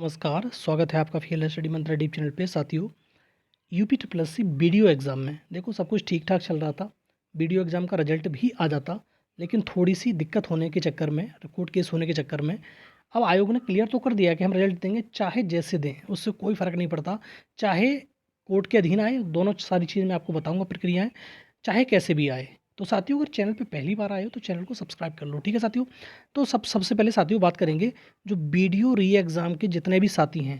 नमस्कार, स्वागत है आपका फीएल स्टडी मंत्रा डीप चैनल पे। साथियों, UP triple S C BDO exam में देखो सब कुछ ठीक ठाक चल रहा था। बीडीओ एग्ज़ाम का रिजल्ट भी आ जाता, लेकिन थोड़ी सी दिक्कत होने के चक्कर में, कोर्ट केस होने के चक्कर में अब आयोग ने क्लियर तो कर दिया कि हम रिजल्ट देंगे, चाहे जैसे दें, उससे कोई फ़र्क नहीं पड़ता। चाहे कोर्ट के अधीन आए, दोनों सारी चीज़ मैं आपको बताऊँगा प्रक्रियाएँ, चाहे कैसे भी आए। तो साथियों, अगर चैनल पे पहली बार आए हो तो चैनल को सब्सक्राइब कर लो, ठीक है साथियों। तो सबसे पहले साथियों बात करेंगे, जो बीडीओ री एग्ज़ाम के जितने भी साथी हैं,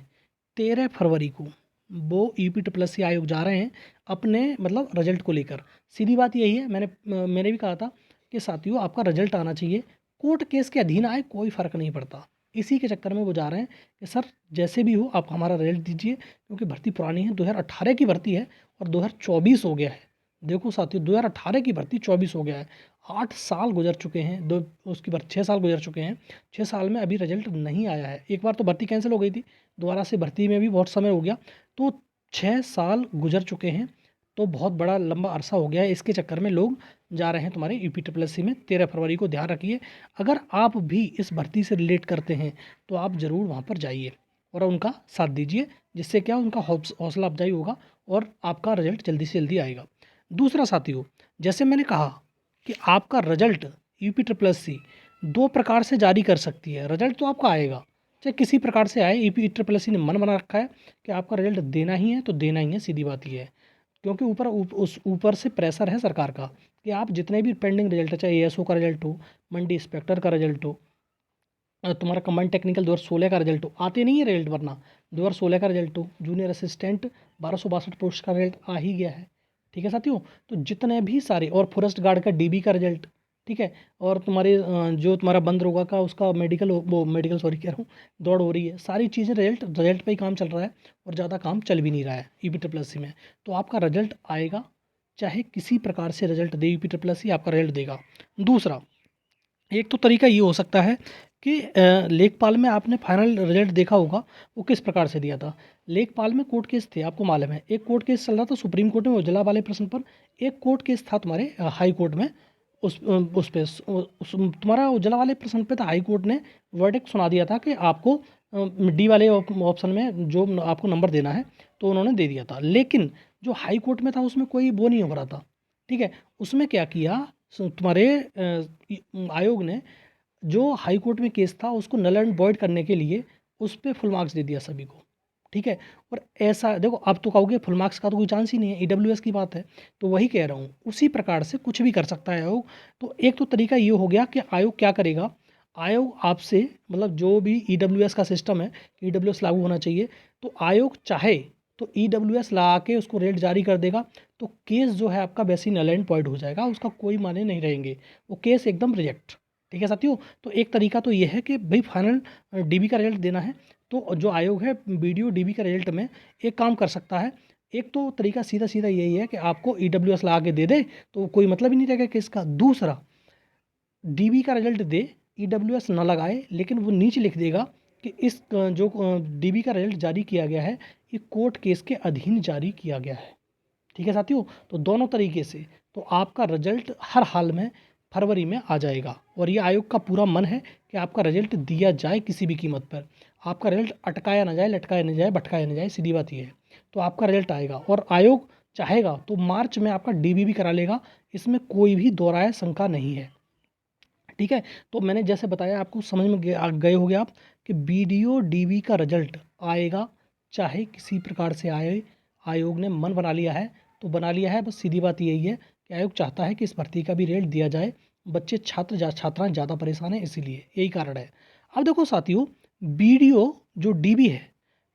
13 फरवरी को वो यूपी ट्रिपल एस सी आयोग जा रहे हैं अपने मतलब रिजल्ट को लेकर। सीधी बात यही है, मैंने भी कहा था कि साथियों आपका रिजल्ट आना चाहिए, कोर्ट केस के अधीन आए कोई फ़र्क नहीं पड़ता। इसी के चक्कर में वो जा रहे हैं कि सर जैसे भी हो आप हमारा रिजल्ट दीजिए, क्योंकि भर्ती पुरानी है, 2018 की भर्ती है और 2024 हो गया है। देखो साथियों, 2018 की भर्ती 24 हो गया है, 8 साल गुजर चुके हैं, दो उसकी भर्ती 6 साल गुजर चुके हैं। 6 साल में अभी रिजल्ट नहीं आया है। एक बार तो भर्ती कैंसिल हो गई थी, दोबारा से भर्ती में भी बहुत समय हो गया, तो 6 साल गुजर चुके हैं, तो बहुत बड़ा लंबा अरसा हो गया है। इसके चक्कर में लोग जा रहे हैं तुम्हारे यूपी ट्रिपल एस सी में 13 फरवरी को। ध्यान रखिए, अगर आप भी इस भर्ती से रिलेट करते हैं तो आप ज़रूर वहाँ पर जाइए और उनका साथ दीजिए, जिससे क्या उनका हौसला अफजाई होगा और आपका रिजल्ट जल्दी से जल्दी आएगा। दूसरा साथियों, जैसे मैंने कहा कि आपका result UP triple S C 2 प्रकार से जारी कर सकती है। रिजल्ट तो आपका आएगा, चाहे किसी प्रकार से आए। यूपी ट्रिपल एस सी ने मन बना रखा है कि आपका रिजल्ट देना ही है तो देना ही है, सीधी बात ये है। क्योंकि उस ऊपर से प्रेशर है सरकार का कि आप जितने भी पेंडिंग रिजल्ट है, चाहे एएसओ का रिजल्ट हो, मंडी इंस्पेक्टर का रिजल्ट हो, तुम्हारा कम्बाइंड टेक्निकल 2016 का रिजल्ट हो, आते नहीं है रिजल्ट, वरना 2016 का रिजल्ट हो, जूनियर असिस्टेंट 1262 पोस्ट का रिजल्ट आ ही गया है, ठीक है साथियों। तो जितने भी सारे, और फॉरेस्ट गार्ड का डीबी का रिजल्ट, ठीक है, और तुम्हारे जो तुम्हारा बंद रोगा का उसका मेडिकल, वो मेडिकल सॉरी कह रहा हूँ, दौड़ हो रही है, सारी चीज़ें रिजल्ट पे ही काम चल रहा है और ज़्यादा काम चल भी नहीं रहा है यूपी ट्रिपल एस सी में। तो आपका रिजल्ट आएगा, चाहे किसी प्रकार से रिजल्ट दे यूपी ट्रिपल एस सी, आपका रिजल्ट देगा। दूसरा, एक तो तरीका ये हो सकता है कि लेखपाल में आपने फाइनल रिजल्ट देखा होगा, वो किस प्रकार से दिया था। लेखपाल में कोर्ट केस थे, आपको मालूम है, एक कोर्ट केस चल रहा था सुप्रीम कोर्ट में उज्ज्वला वाले प्रश्न पर, एक कोर्ट केस था तुम्हारे हाई कोर्ट में। उस पे तुम्हारा उज्ज्वला वाले प्रश्न पे था, हाई कोर्ट ने वर्डिक्ट सुना दिया था कि आपको डी वाले ऑप्शन में जो आपको नंबर देना है, तो उन्होंने दे दिया था। लेकिन जो हाई कोर्ट में था उसमें कोई वो नहीं हो रहा था, ठीक है। उसमें क्या किया तुम्हारे आयोग ने, जो हाई कोर्ट में केस था उसको नल एंड वॉइड करने के लिए उस पर फुल मार्क्स दे दिया सभी को, ठीक है। और ऐसा देखो, अब तो कहोगे फुल मार्क्स का तो कोई चांस ही नहीं है, ईडब्ल्यूएस की बात है, तो वही कह रहा हूँ, उसी प्रकार से कुछ भी कर सकता है आयोग। तो एक तो तरीका ये हो गया कि आयोग क्या करेगा, आयोग आपसे मतलब जो भी ईडब्ल्यूएस का सिस्टम है, ईडब्ल्यूएस लागू होना चाहिए, तो आयोग चाहे तो ईडब्ल्यूएस लगा के उसको रेट जारी कर देगा, तो केस जो है आपका वैसे ही नल एंड वॉइड हो जाएगा, उसका कोई माने नहीं रहेंगे, वो केस एकदम रिजेक्ट, ठीक है साथियों। तो एक तरीका तो ये है कि भाई फाइनल डीबी का रिजल्ट देना है, तो जो आयोग है वीडियो डीबी का रिजल्ट में एक काम कर सकता है। एक तो तरीका सीधा सीधा यही है कि आपको ईडब्ल्यूएस लगा के दे दे, तो कोई मतलब ही नहीं रहेगा केस का। दूसरा, डीबी का रिजल्ट दे, ईडब्ल्यूएस ना लगाए, लेकिन वो नीचे लिख देगा कि इस जो डीबी का रिजल्ट जारी किया गया है, ये कोर्ट केस के अधीन जारी किया गया है, ठीक है साथियों। तो दोनों तरीके से तो आपका रिजल्ट हर हाल में फरवरी में आ जाएगा, और ये आयोग का पूरा मन है कि आपका रिजल्ट दिया जाए किसी भी कीमत पर, आपका रिजल्ट अटकाया ना जाए, लटकाया ना जाए, भटकाया ना जाए, सीधी बात ये है। तो आपका रिजल्ट आएगा, और आयोग चाहेगा तो मार्च में आपका डीबी भी करा लेगा, इसमें कोई भी दो राय शंका नहीं है, ठीक है। तो मैंने जैसे बताया, आपको समझ में गए होंगे आप कि बीडीओ डीबी का रिजल्ट आएगा, चाहे किसी प्रकार से आए। आयोग ने मन बना लिया है तो बना लिया है, बस सीधी बात यही है कि आयोग चाहता है कि इस भर्ती का भी रिजल्ट दिया जाए। बच्चे छात्राएं ज़्यादा परेशान हैं, इसीलिए यही कारण है। अब देखो साथियों, बीडीओ जो डीबी है,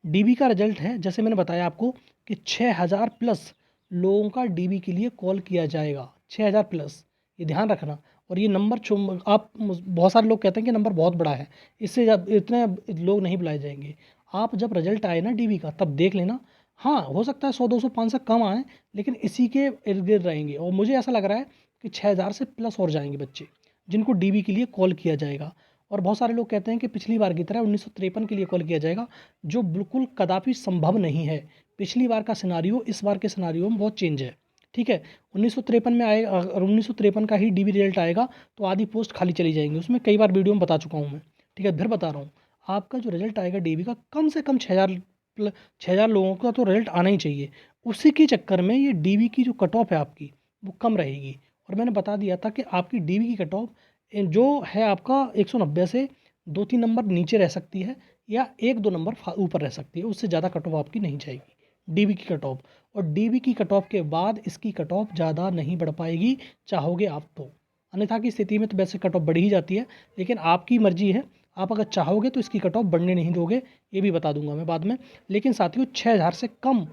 डीबी का रिजल्ट है, जैसे मैंने बताया आपको कि 6000 प्लस लोगों का डीबी के लिए कॉल किया जाएगा, 6000 प्लस, ये ध्यान रखना। और ये नंबर आप बहुत सारे लोग कहते हैं कि नंबर बहुत बड़ा है, इससे जब इतने लोग नहीं बुलाए जाएंगे। आप जब रिजल्ट आए ना डीबी का, तब देख लेना, हाँ हो सकता है 100 200 500 कम आए, लेकिन इसी के इर्द गिर्द रहेंगे। और मुझे ऐसा लग रहा है कि 6000 से प्लस और जाएंगे बच्चे जिनको डीबी के लिए कॉल किया जाएगा। और बहुत सारे लोग कहते हैं कि पिछली बार की तरह 1953 के लिए कॉल किया जाएगा, जो बिल्कुल कदापि संभव नहीं है। पिछली बार का सिनारियो इस बार के सिनारियो में बहुत चेंज है, ठीक है। 1953 में आए, अगर 1953 का ही डीबी रिजल्ट आएगा तो आधी पोस्ट खाली चली जाएंगी, उसमें कई बार वीडियो में बता चुका हूँ मैं, ठीक है, फिर बता रहा हूँ। आपका जो रिजल्ट आएगा डीबी का कम से कम 6,000 लोगों का तो रिजल्ट आना ही चाहिए। उसी के चक्कर में ये डीबी की जो कट ऑफ है आपकी वो कम रहेगी। और मैंने बता दिया था कि आपकी डीबी की कट ऑफ जो है आपका 190 से 2-3 नंबर नीचे रह सकती है या 1-2 नंबर ऊपर रह सकती है, उससे ज़्यादा कट ऑफ आपकी नहीं जाएगी डीबी की कट ऑफ। और डीबी की कट ऑफ के बाद इसकी कट ऑफ ज़्यादा नहीं बढ़ पाएगी चाहोगे आप तो, अन्यथा की स्थिति में तो वैसे कट ऑफ बढ़ ही जाती है, लेकिन आपकी मर्जी है। आप अगर चाहोगे तो इसकी कट ऑफ बढ़ने नहीं दोगे, ये भी बता दूंगा मैं बाद में। लेकिन साथियों 6,000 से कम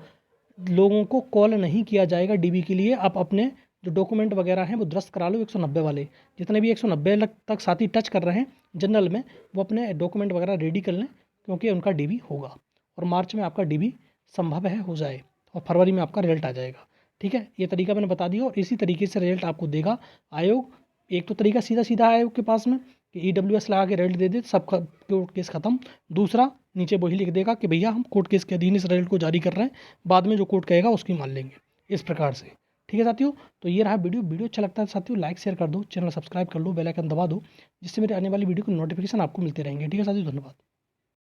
लोगों को कॉल नहीं किया जाएगा डीबी के लिए। आप अपने जो डॉक्यूमेंट वगैरह हैं वो दुरुस्त करा लो। 190 वाले जितने भी 190 तक साथी टच कर रहे हैं जनरल में, वो अपने डॉक्यूमेंट वगैरह रेडी कर लें, क्योंकि उनका डीबी होगा और मार्च में आपका डीबी संभव है हो जाए और फरवरी में आपका रिजल्ट आ जाएगा। ठीक है, ये तरीका मैंने बता दिया और इसी तरीके से रिजल्ट आपको देगा आयोग। एक तो तरीका सीधा सीधा आयोग के पास में कि EWS लगा के रिजल्ट दे दे, सबका कोर्ट केस खत्म। दूसरा नीचे वही लिख देगा कि भैया हम कोर्ट केस के अधीन इस रिजल्ट को जारी कर रहे हैं, बाद में जो कोर्ट कहेगा उसकी मान लेंगे, इस प्रकार से। ठीक है साथियों, तो ये रहा वीडियो अच्छा लगता है साथियों लाइक शेयर कर दो, चैनल सब्सक्राइब कर लो, बेल आइकन दबा दो, जिससे मेरे आने वाली वीडियो की नोटिफिकेशन आपको मिलते रहेंगे। ठीक है साथियों, धन्यवाद।